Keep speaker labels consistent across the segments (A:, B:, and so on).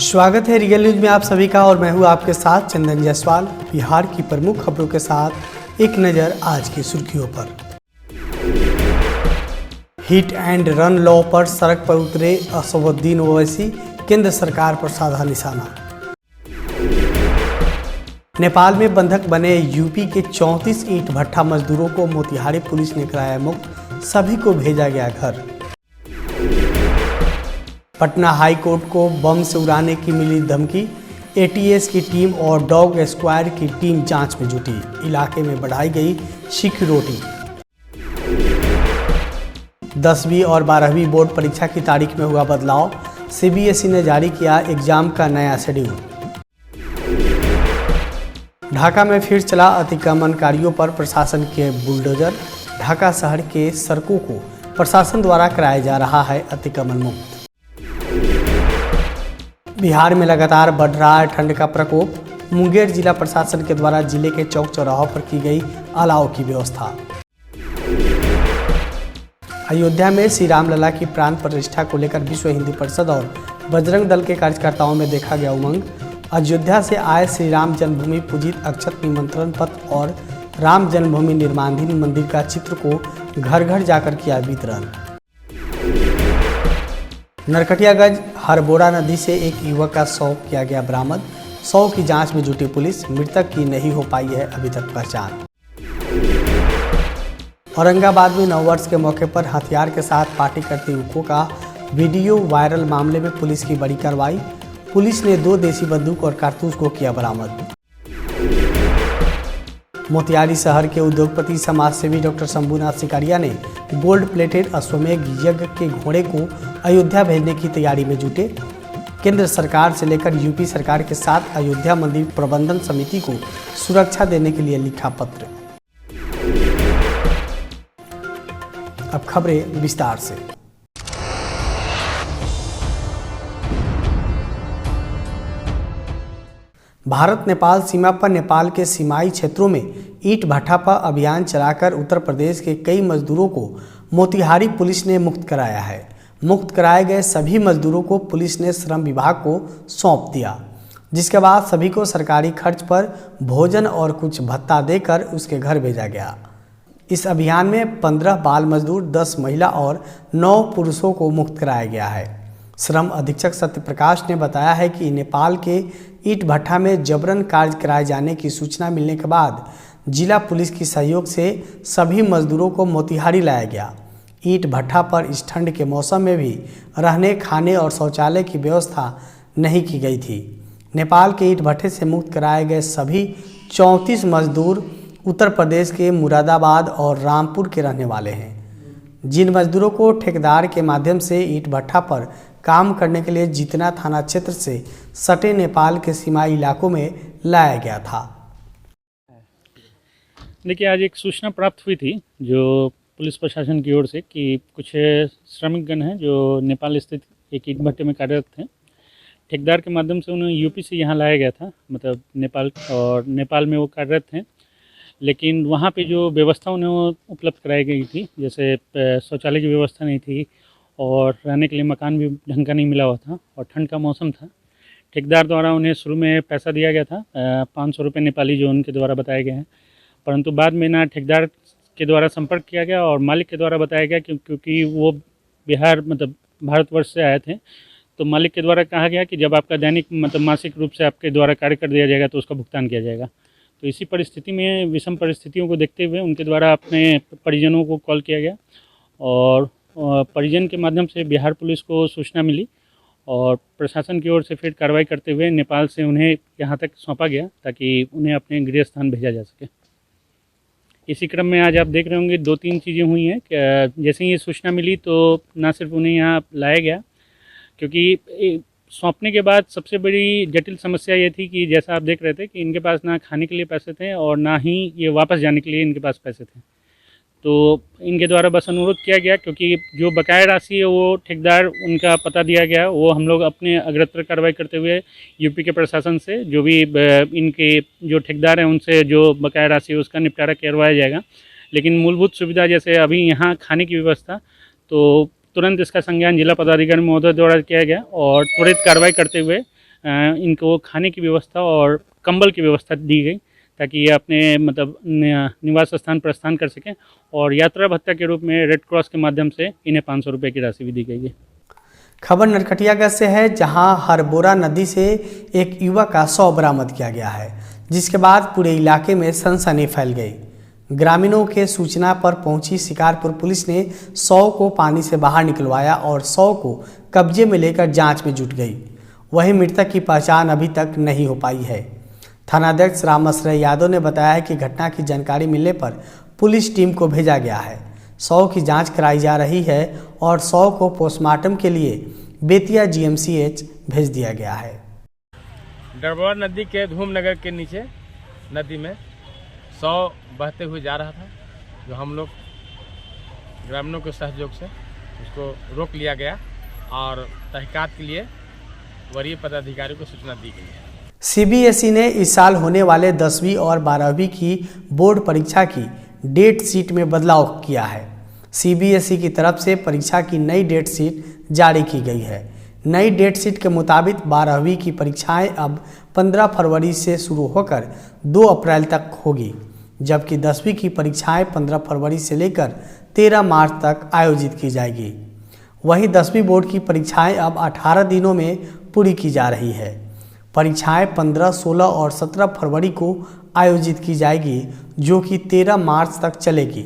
A: स्वागत है real news में आप सभी का और मैं हूं आपके साथ चंदन जायसवाल। बिहार की प्रमुख खबरों के साथ एक नज़र आज की सुर्खियों पर। हिट एंड रन लॉ पर सड़क पर उतरे असदुद्दीन ओवैसी, केंद्र सरकार पर साधा निशाना। नेपाल में बंधक बने यूपी के 34 ईंट भट्ठा मजदूरों को मोतिहारी पुलिस ने कराया मुक्त, सभी को भेजा गया घर। पटना हाई कोर्ट को बम से उड़ाने की मिली धमकी, एटीएस की टीम और डॉग स्क्वाड की टीम जांच में जुटी, इलाके में बढ़ाई गई सिक्योरिटी। 10वीं और 12वीं बोर्ड परीक्षा की तारीख में हुआ बदलाव, सीबीएसई ने जारी किया एग्जाम का नया शेड्यूल। ढाका में फिर चला अतिक्रमणकारियों पर प्रशासन के बुलडोजर, ढाका शहर के सड़कों को प्रशासन द्वारा कराया जा रहा है अतिक्रमण मुक्त। बिहार में लगातार बढ़ रहा है ठंड का प्रकोप, मुंगेर जिला प्रशासन के द्वारा जिले के चौक चौराहों पर की गई अलाव की व्यवस्था। अयोध्या में श्री रामलला की प्राण प्रतिष्ठा को लेकर विश्व हिंदू परिषद और बजरंग दल के कार्यकर्ताओं में देखा गया उमंग। अयोध्या से आए श्री राम जन्मभूमि पूजित अक्षत निमंत्रण पत्र और राम जन्मभूमि निर्माणाधीन मंदिर का चित्र को घर घर जाकर किया वितरण। नरकटियागंज हरबोड़ा नदी से एक युवक का शव किया गया बरामद, शव की जांच में जुटी पुलिस, मृतक की नहीं हो पाई है अभी तक पहचान। औरंगाबाद में नववर्ष के मौके पर हथियार के साथ पार्टी करते युवकों का वीडियो वायरल, मामले में पुलिस की बड़ी कार्रवाई, पुलिस ने 2 देसी बंदूक और कारतूस को किया बरामद। मोतिहारी शहर के उद्योगपति समाजसेवी डॉक्टर शंभुनाथ सिकारिया ने गोल्ड प्लेटेड अश्वमेघ यज्ञ के घोड़े को अयोध्या भेजने की तैयारी में जुटे। केंद्र सरकार से लेकर यूपी सरकार के साथ अयोध्या मंदिर प्रबंधन समिति को सुरक्षा देने के लिए लिखा पत्र। अब खबरें विस्तार से। भारत नेपाल सीमा पर नेपाल के सीमाई क्षेत्रों में ईंट भट्ठा पर अभियान चलाकर उत्तर प्रदेश के कई मजदूरों को मोतिहारी पुलिस ने मुक्त कराया है। मुक्त कराए गए सभी मजदूरों को पुलिस ने श्रम विभाग को सौंप दिया, जिसके बाद सभी को सरकारी खर्च पर भोजन और कुछ भत्ता देकर उसके घर भेजा गया। इस अभियान में 15 बाल मजदूर, 10 महिला और 9 पुरुषों को मुक्त कराया गया है। श्रम अधीक्षक सत्यप्रकाश ने बताया है कि नेपाल के ईंट भट्ठा में जबरन कार्य कराए जाने की सूचना मिलने के बाद जिला पुलिस की सहयोग से सभी मजदूरों को मोतिहारी लाया गया। ईंट भट्ठा पर इस ठंड के मौसम में भी रहने, खाने और शौचालय की व्यवस्था नहीं की गई थी। नेपाल के ईंट भट्ठे से मुक्त कराए गए सभी 34 मजदूर उत्तर प्रदेश के मुरादाबाद और रामपुर के रहने वाले हैं। जिन मजदूरों को ठेकेदार के माध्यम से ईंट भट्ठा पर काम करने के लिए जितना थाना क्षेत्र से सटे नेपाल के सीमाई इलाकों में लाया गया था।
B: देखिए, आज एक सूचना प्राप्त हुई थी जो पुलिस प्रशासन की ओर से कि कुछ श्रमिकगण हैं जो नेपाल स्थित एक ईंट भट्टे में कार्यरत थे। ठेकेदार के माध्यम से उन्हें यूपी से यहाँ लाया गया था, मतलब नेपाल, और नेपाल में वो कार्यरत थे। लेकिन वहाँ पे जो व्यवस्था उन्हें उपलब्ध कराई गई थी, जैसे शौचालय की व्यवस्था नहीं थी और रहने के लिए मकान भी ढंग का नहीं मिला हुआ था और ठंड का मौसम था। ठेकेदार द्वारा उन्हें शुरू में पैसा दिया गया था 500 रुपये नेपाली, जो उनके द्वारा बताए गए हैं, परंतु बाद में ना ठेकेदार के द्वारा संपर्क किया गया और मालिक के द्वारा बताया गया क्योंकि वो बिहार मतलब भारतवर्ष से आए थे, तो मालिक के द्वारा कहा गया कि जब आपका दैनिक मतलब मासिक रूप से आपके द्वारा कार्य कर दिया जाएगा तो उसका भुगतान किया जाएगा। तो इसी परिस्थिति में, विषम परिस्थितियों को देखते हुए उनके द्वारा अपने परिजनों को कॉल किया गया और परिजन के माध्यम से बिहार पुलिस को सूचना मिली और प्रशासन की ओर से फिर कार्रवाई करते हुए नेपाल से उन्हें यहाँ तक सौंपा गया ताकि उन्हें अपने गृह स्थान भेजा जा सके। इसी क्रम में आज आप देख रहे होंगे 2-3 चीज़ें हुई हैं कि जैसे ही ये सूचना मिली तो ना सिर्फ उन्हें यहाँ लाया गया, क्योंकि सौंपने के बाद सबसे बड़ी जटिल समस्या ये थी कि जैसा आप देख रहे थे कि इनके पास ना खाने के लिए पैसे थे और ना ही ये वापस जाने के लिए इनके पास पैसे थे। तो इनके द्वारा बस अनुरोध किया गया, क्योंकि जो बकाया राशि है वो ठेकेदार उनका पता दिया गया, वो हम लोग अपने अग्रतर कार्रवाई करते हुए यूपी के प्रशासन से जो भी इनके जो ठेकेदार हैं उनसे जो बकाया राशि है उसका निपटारा करवाया जाएगा। लेकिन मूलभूत सुविधा जैसे अभी यहाँ खाने की व्यवस्था तो तुरंत इसका संज्ञान जिला पदाधिकारी महोदय द्वारा किया गया और त्वरित कार्रवाई करते हुए इनको खाने की व्यवस्था और कंबल की व्यवस्था दी गई ताकि ये अपने मतलब निवास स्थान प्रस्थान कर सकें और यात्रा भत्ता के रूप में रेड क्रॉस के माध्यम से इन्हें 500 रुपये की राशि भी दी गई है।
A: खबर नरकटियागंज से है, जहां हरबोरा नदी से एक युवक का शव बरामद किया गया है, जिसके बाद पूरे इलाके में सनसनी फैल गई। ग्रामीणों के सूचना पर पहुंची शिकारपुर पुलिस ने शव को पानी से बाहर निकलवाया और शव को कब्जे में लेकर जांच में जुट गई। वहीं मृतक की पहचान अभी तक नहीं हो पाई है। थानाध्यक्ष रामाश्रय यादव ने बताया है कि घटना की जानकारी मिलने पर पुलिस टीम को भेजा गया है। शव की जांच कराई जा रही है और शव को पोस्टमार्टम के लिए बेतिया GMCH भेज दिया गया है।
C: डरबोरा नदी के धूमनगर के नीचे नदी में शव बहते हुए जा रहा था, जो हम लोग ग्रामीणों के सहयोग से उसको रोक लिया गया और तहकीकात के लिए वरीय पदाधिकारी को सूचना दी गई है।
A: CBSE ने इस साल होने वाले 10वीं और 12वीं की बोर्ड परीक्षा की डेट शीट में बदलाव किया है। CBSE की तरफ से परीक्षा की नई डेट शीट जारी की गई है। नई डेट शीट के मुताबिक 12वीं की परीक्षाएं अब 15 फरवरी से शुरू होकर 2 अप्रैल तक होगी, जबकि 10वीं की परीक्षाएं 15 फरवरी से लेकर 13 मार्च तक आयोजित की जाएगी। वहीं 10वीं बोर्ड की परीक्षाएं अब 18 दिनों में पूरी की जा रही है। परीक्षाएं 15, 16 और 17 फरवरी को आयोजित की जाएगी, जो कि 13 मार्च तक चलेगी।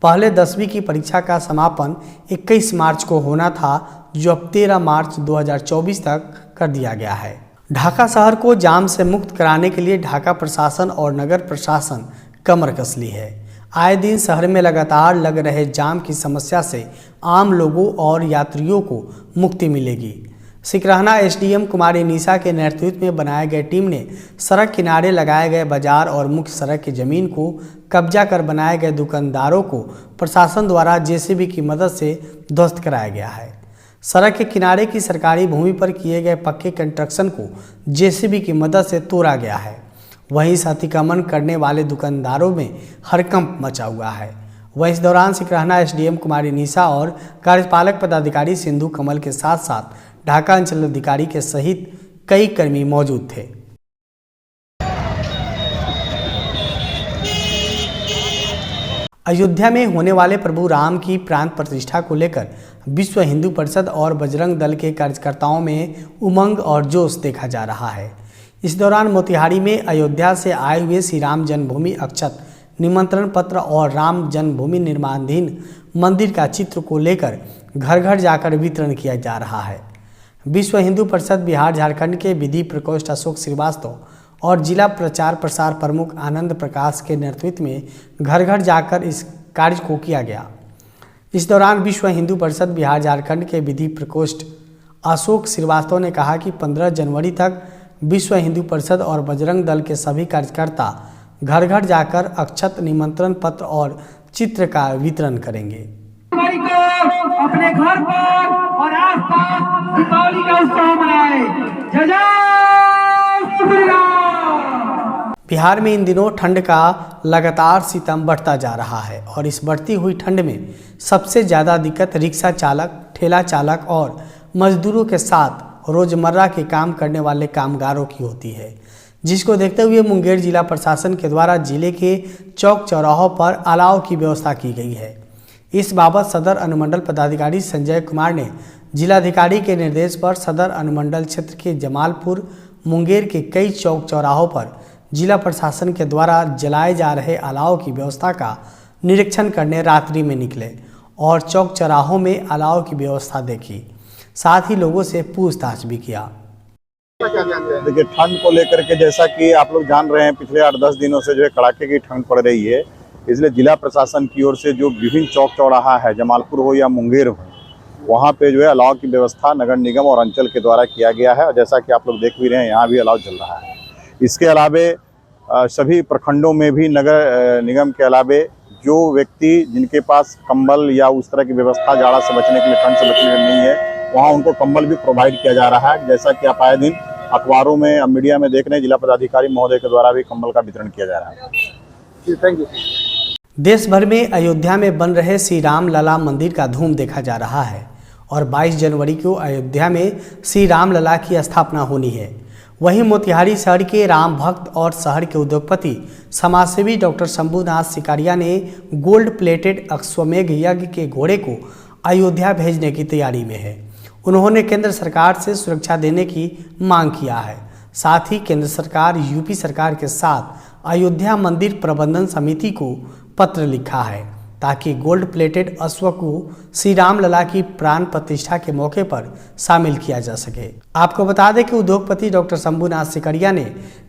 A: पहले 10वीं की परीक्षा का समापन 21 मार्च को होना था, जो अब 13 मार्च 2024 तक कर दिया गया है। ढाका शहर को जाम से मुक्त कराने के लिए ढाका प्रशासन और नगर प्रशासन कमर कस ली है। आए दिन शहर में लगातार लग रहे जाम की समस्या से आम लोगों और यात्रियों को मुक्ति मिलेगी। सिकरहना SDM कुमारी निशा के नेतृत्व में बनाए गए टीम ने सड़क किनारे लगाए गए बाजार और मुख्य सड़क की जमीन को कब्जा कर बनाए गए दुकानदारों को प्रशासन द्वारा JCB की मदद से ध्वस्त कराया गया है। सड़क के किनारे की सरकारी भूमि पर किए गए पक्के कंस्ट्रक्शन को JCB की मदद से तोड़ा गया है। वहीं इस अतिक्रमण करने वाले दुकानदारों में हड़कंप मचा हुआ है। वहीं इस दौरान सिकरहना SDM कुमारी निशा और कार्यपालक पदाधिकारी सिंधु कमल के साथ साथ ढाका अंचल अधिकारी के सहित कई कर्मी मौजूद थे। अयोध्या में होने वाले प्रभु राम की प्राण प्रतिष्ठा को लेकर विश्व हिंदू परिषद और बजरंग दल के कार्यकर्ताओं में उमंग और जोश देखा जा रहा है। इस दौरान मोतिहारी में अयोध्या से आए हुए श्री राम जन्मभूमि अक्षत निमंत्रण पत्र और राम जन्मभूमि निर्माणाधीन मंदिर का चित्र को लेकर घर घर जाकर वितरण किया जा रहा है। विश्व हिंदू परिषद बिहार झारखंड के विधि प्रकोष्ठ अशोक श्रीवास्तव और जिला प्रचार प्रसार प्रमुख आनंद प्रकाश के नेतृत्व में घर घर जाकर इस कार्य को किया गया। इस दौरान विश्व हिंदू परिषद बिहार झारखंड के विधि प्रकोष्ठ अशोक श्रीवास्तव ने कहा कि 15 जनवरी तक विश्व हिंदू परिषद और बजरंग दल के सभी कार्यकर्ता घर घर जाकर अक्षत निमंत्रण पत्र और चित्र का वितरण करेंगे।
D: अपने घर पर और आसपास दीपावली का उत्सव मनाए। जय जय श्री राम।
A: बिहार में इन दिनों ठंड का लगातार सितम बढ़ता जा रहा है और इस बढ़ती हुई ठंड में सबसे ज़्यादा दिक्कत रिक्शा चालक, ठेला चालक और मजदूरों के साथ रोजमर्रा के काम करने वाले कामगारों की होती है, जिसको देखते हुए मुंगेर जिला प्रशासन के द्वारा जिले के चौक चौराहों पर अलाव की व्यवस्था की गई है। इस बाबत सदर अनुमंडल पदाधिकारी संजय कुमार ने जिलाधिकारी के निर्देश पर सदर अनुमंडल क्षेत्र के जमालपुर, मुंगेर के कई चौक चौराहों पर जिला प्रशासन के द्वारा जलाए जा रहे अलाव की व्यवस्था का निरीक्षण करने रात्रि में निकले और चौक चौराहों में अलाव की व्यवस्था देखी, साथ ही लोगों से पूछताछ भी किया।
E: देखिए, ठंड को लेकर के जैसा कि आप लोग जान रहे हैं, पिछले 8-10 दिनों से जो है कड़ाके की ठंड पड़ रही है, इसलिए जिला प्रशासन की ओर से जो विभिन्न चौक चौराहा है, जमालपुर हो या मुंगेर हो, वहाँ पे जो है अलाव की व्यवस्था नगर निगम और अंचल के द्वारा किया गया है और जैसा कि आप लोग देख भी रहे हैं, यहाँ भी अलाव चल रहा है। इसके अलावे सभी प्रखंडों में भी नगर निगम के अलावे जो व्यक्ति जिनके पास कंबल या उस तरह की व्यवस्था जाड़ा से बचने के लिए, ठंड से बचने के लिए नहीं है, वहाँ उनको कंबल भी प्रोवाइड किया जा रहा है। जैसा कि आप आए दिन अखबारों में, मीडिया में देख रहे हैं, जिला पदाधिकारी महोदय के द्वारा भी कंबल का वितरण किया जा रहा है।
C: Thank you.
A: देश भर में अयोध्या में बन रहे श्री राम लला मंदिर का धूम देखा जा रहा है। और 22 जनवरी को अयोध्या में श्री राम लला की स्थापना होनी है। वहीं मोतिहारी शहर के राम भक्त और शहर के उद्योगपति समाजसेवी डॉक्टर शंभूनाथ सिकारिया ने गोल्ड प्लेटेड अश्वमेघ यज्ञ के घोड़े को अयोध्या भेजने की तैयारी में है। उन्होंने केंद्र सरकार से सुरक्षा देने की मांग किया है। साथ ही केंद्र सरकार यूपी सरकार के साथ अयोध्या मंदिर प्रबंधन समिति को पत्र लिखा है ताकि गोल्ड प्लेटेड अश्व को श्री राम लला की प्राण प्रतिष्ठा के मौके पर शामिल किया जा सके। आपको बता दें कि उद्योगपति डॉक्टर शंभूनाथ सिकारिया ने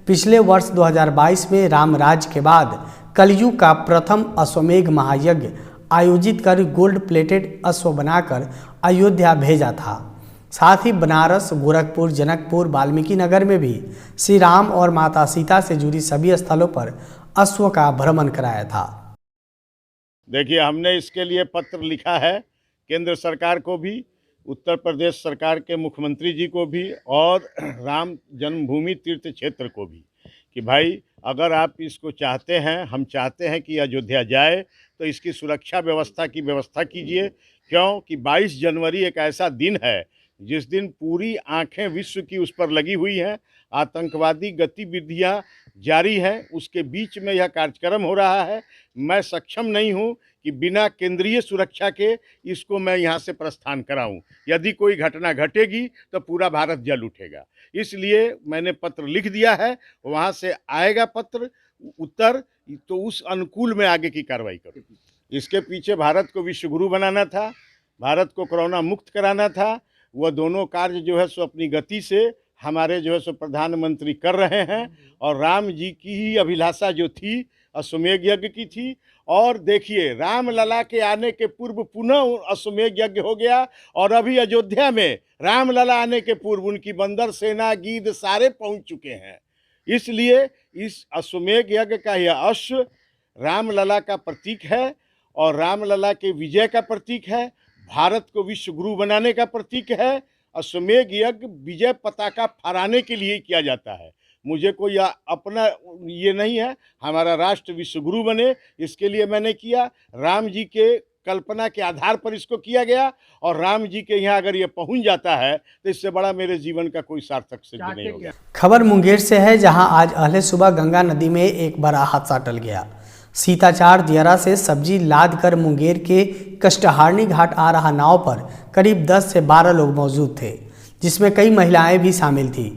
A: पिछले वर्ष 2022 में राम राज्य के बाद कलयुग का प्रथम अश्वमेघ महायज्ञ आयोजित कर गोल्ड प्लेटेड अश्व बनाकर अयोध्या भेजा था। साथ ही बनारस, गोरखपुर, जनकपुर, वाल्मीकि नगर में भी श्री राम और माता सीता से जुड़ी सभी स्थलों पर अश्व का भ्रमण कराया था।
F: देखिए, हमने इसके लिए पत्र लिखा है केंद्र सरकार को भी, उत्तर प्रदेश सरकार के मुख्यमंत्री जी को भी और राम जन्मभूमि तीर्थ क्षेत्र को भी कि भाई अगर आप इसको चाहते हैं, हम चाहते हैं कि अयोध्या जाए तो इसकी सुरक्षा व्यवस्था की व्यवस्था कीजिए। क्योंकि 22 जनवरी एक ऐसा दिन है जिस दिन पूरी आंखें विश्व की उस पर लगी हुई हैं। आतंकवादी गतिविधियां जारी हैं, उसके बीच में यह कार्यक्रम हो रहा है। मैं सक्षम नहीं हूं कि बिना केंद्रीय सुरक्षा के इसको मैं यहां से प्रस्थान कराऊं। यदि कोई घटना घटेगी तो पूरा भारत जल उठेगा। इसलिए मैंने पत्र लिख दिया है, वहां से आएगा पत्र उत्तर, तो उस अनुकूल में आगे की कार्रवाई करूँ। इसके पीछे भारत को विश्वगुरु बनाना था, भारत को कोरोना मुक्त कराना था। वह दोनों कार्य जो है सो अपनी गति से हमारे जो है सो प्रधानमंत्री कर रहे हैं। और राम जी की ही अभिलाषा जो थी अश्वमेघ यज्ञ की थी। और देखिए, राम लला के आने के पूर्व पुनः अश्वमेघ यज्ञ हो गया और अभी अयोध्या में राम लला आने के पूर्व उनकी बंदर सेना, गीद सारे पहुंच चुके हैं। इसलिए इस अश्वमेघ यज्ञ का यह अश्व राम लला का प्रतीक है और राम लला के विजय का प्रतीक है, भारत को विश्व गुरु बनाने का प्रतीक है। अश्वमेघ यज्ञ विजय पताका फहराने के लिए किया जाता है। मुझे कोई अपना ये नहीं है, हमारा राष्ट्र विश्व गुरु बने, इसके लिए मैंने किया। राम जी के कल्पना के आधार पर इसको किया गया और राम जी के यहाँ अगर ये पहुंच जाता है तो इससे बड़ा मेरे जीवन का कोई सार्थक सिद्ध नहीं होगा।
A: खबर मुंगेर से है, जहां आज अहले सुबह गंगा नदी में एक बड़ा हादसा टल गया। सीताचार दियारा से सब्जी लाद कर मुंगेर के कष्टहारणी घाट आ रहा नाव पर करीब 10 से 12 लोग मौजूद थे, जिसमें कई महिलाएं भी शामिल थी।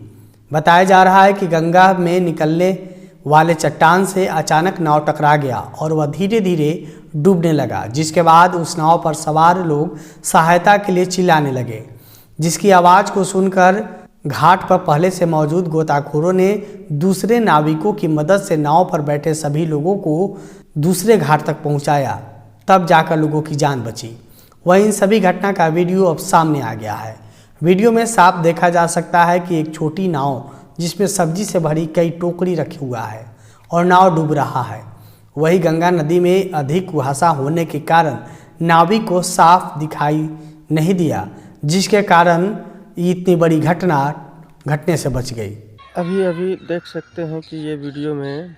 A: बताया जा रहा है कि गंगा में निकलने वाले चट्टान से अचानक नाव टकरा गया और वह धीरे धीरे डूबने लगा, जिसके बाद उस नाव पर सवार लोग सहायता के लिए चिल्लाने लगे, जिसकी आवाज़ को सुनकर घाट पर पहले से मौजूद गोताखोरों ने दूसरे नाविकों की मदद से नाव पर बैठे सभी लोगों को दूसरे घाट तक पहुंचाया, तब जाकर लोगों की जान बची। वहीं इन सभी घटना का वीडियो अब सामने आ गया है। वीडियो में साफ देखा जा सकता है कि एक छोटी नाव जिसमें सब्जी से भरी कई टोकरी रखी हुआ है और नाव डूब रहा है। वही गंगा नदी में अधिक कुहासा होने के कारण नाविक को साफ दिखाई नहीं दिया, जिसके कारण इतनी बड़ी घटना घटने से बच गई।
G: अभी देख सकते हैं कि ये वीडियो में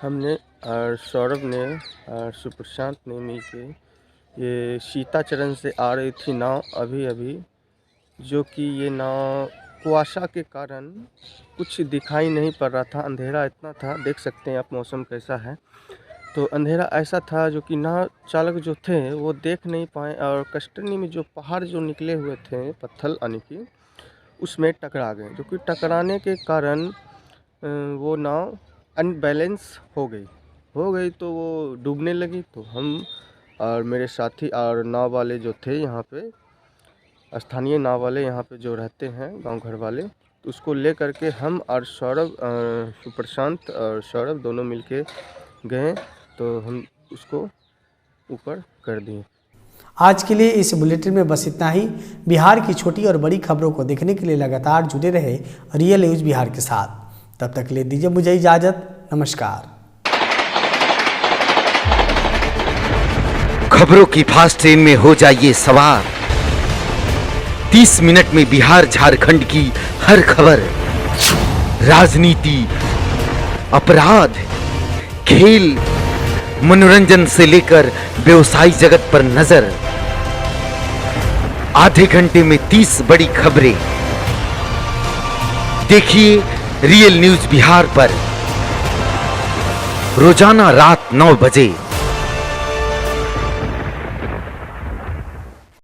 G: हमने और सौरभ ने और सुप्रशांत ने मिलके ये सीताचरण से आ रही थी नाव अभी, जो कि ये नाव कुआशा के कारण कुछ दिखाई नहीं पड़ रहा था। अंधेरा इतना था, देख सकते हैं आप मौसम कैसा है। तो अंधेरा ऐसा था जो कि नाव चालक जो थे वो देख नहीं पाए और कष्टनी में जो पहाड़ जो निकले हुए थे पत्थर यानी कि उसमें टकरा गए, जो कि टकराने के कारण वो नाव अनबैलेंस हो गई तो वो डूबने लगी। तो हम और मेरे साथी और नाव वाले जो थे यहाँ पे स्थानीय नाव वाले यहाँ पे जो रहते हैं गांव घर वाले, तो उसको ले करके हम और सौरभ सुप्रशांत और सौरभ दोनों मिलके गए, तो हम उसको ऊपर कर दिए।
A: आज के लिए इस बुलेटिन में बस इतना ही। बिहार की छोटी और बड़ी खबरों को देखने के लिए लगातार जुड़े रहे रियल न्यूज़ बिहार के साथ। तब तक ले दीजिए मुझे इजाज़त। नमस्कार।
H: खबरों की फास्ट ट्रेन में हो जाइए सवार। 30 मिनट में बिहार झारखंड की हर खबर, राजनीति, अपराध, खेल, मनोरंजन से लेकर व्यवसायिक जगत पर नजर। आधे घंटे में 30 बड़ी खबरें। देखिए रियल न्यूज बिहार पर रोजाना रात 9 बजे।